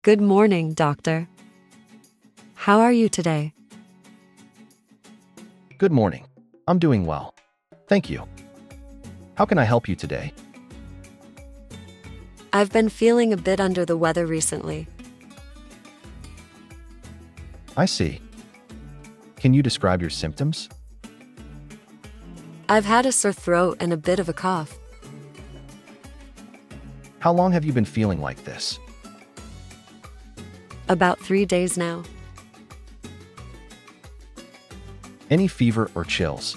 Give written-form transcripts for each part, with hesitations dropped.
Good morning, doctor. How are you today? Good morning. I'm doing well. Thank you. How can I help you today? I've been feeling a bit under the weather recently. I see. Can you describe your symptoms? I've had a sore throat and a bit of a cough. How long have you been feeling like this? About 3 days now. Any fever or chills?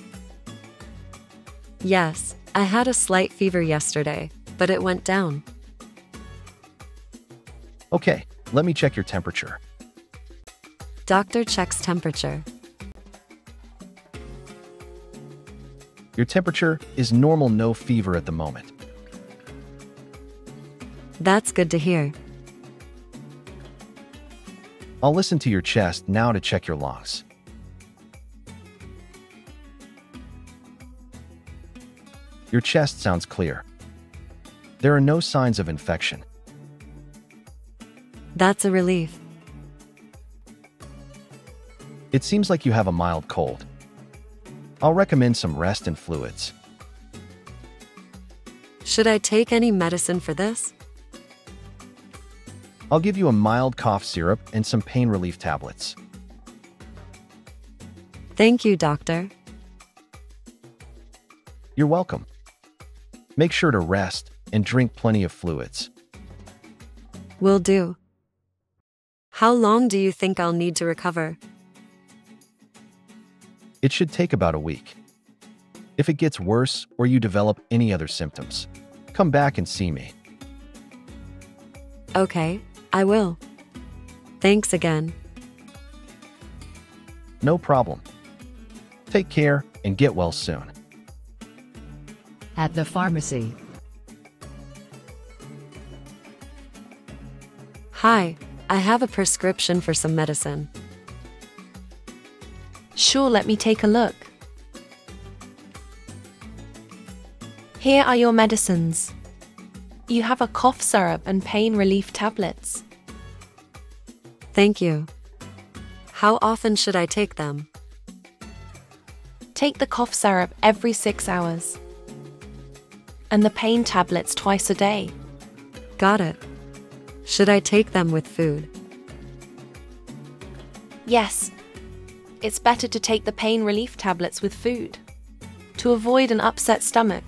Yes, I had a slight fever yesterday, but it went down. Okay, let me check your temperature. Doctor checks temperature. Your temperature is normal, no fever at the moment. That's good to hear. I'll listen to your chest now to check your lungs. Your chest sounds clear. There are no signs of infection. That's a relief. It seems like you have a mild cold. I'll recommend some rest and fluids. Should I take any medicine for this? I'll give you a mild cough syrup and some pain relief tablets. Thank you, doctor. You're welcome. Make sure to rest and drink plenty of fluids. Will do. How long do you think I'll need to recover? It should take about a week. If it gets worse or you develop any other symptoms, come back and see me. Okay, I will. Thanks again. No problem. Take care and get well soon. At the pharmacy. Hi, I have a prescription for some medicine. Sure, let me take a look. Here are your medicines. You have a cough syrup and pain relief tablets. Thank you. How often should I take them? Take the cough syrup every 6 hours. And the pain tablets twice a day. Got it. Should I take them with food? Yes. It's better to take the pain relief tablets with food, to avoid an upset stomach.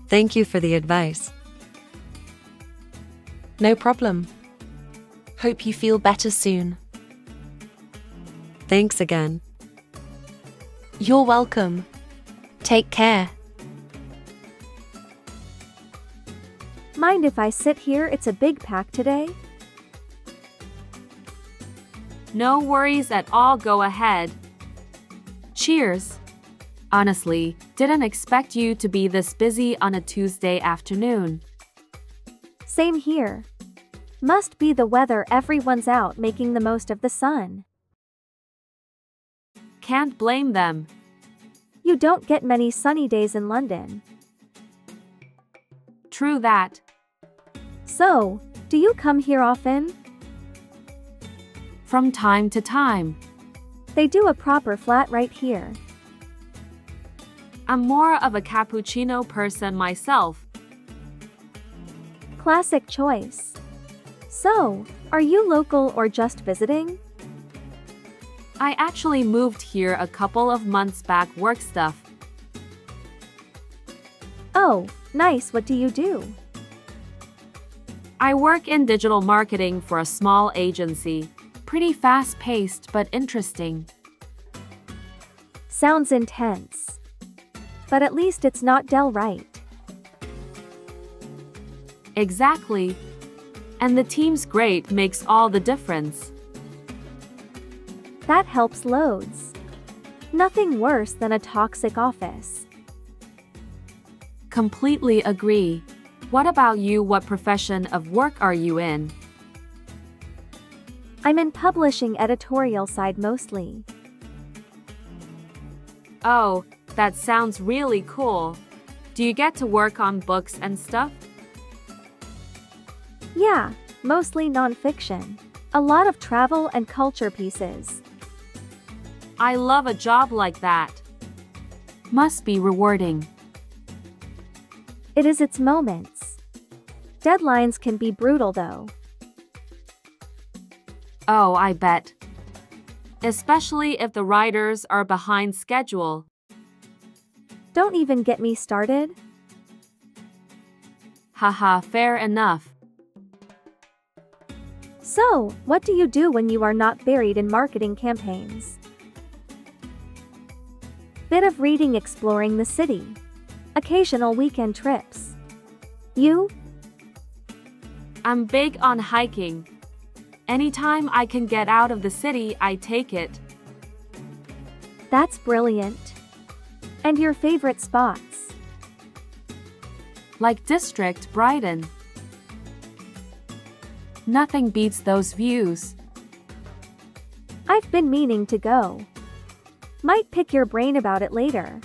Thank you for the advice. No problem. Hope you feel better soon. Thanks again. You're welcome. Take care. Mind if I sit here? It's a big pack today. No worries at all, go ahead. Cheers. Honestly, didn't expect you to be this busy on a Tuesday afternoon. Same here. Must be the weather, everyone's out making the most of the sun. Can't blame them. You don't get many sunny days in London. True that. So, do you come here often? From time to time. They do a proper flat right here. I'm more of a cappuccino person myself. Classic choice. So, are you local or just visiting? I actually moved here a couple of months back, work stuff. Oh, nice. What do you do? I work in digital marketing for a small agency. Pretty fast-paced but interesting. Sounds intense. But at least it's not Dell right. Exactly. And the team's great, makes all the difference. That helps loads. Nothing worse than a toxic office. Completely agree. What about you? What profession of work are you in? I'm in publishing, editorial side mostly. Oh, that sounds really cool. Do you get to work on books and stuff? Yeah, mostly non-fiction. A lot of travel and culture pieces. I love a job like that. Must be rewarding. It is its moments. Deadlines can be brutal though. Oh, I bet. Especially if the writers are behind schedule. Don't even get me started. Haha, fair enough. So, what do you do when you are not buried in marketing campaigns? Bit of reading, exploring the city. Occasional weekend trips. You? I'm big on hiking. Anytime I can get out of the city, I take it. That's brilliant. And your favorite spots? Like District Brighton. Nothing beats those views. I've been meaning to go. Might pick your brain about it later.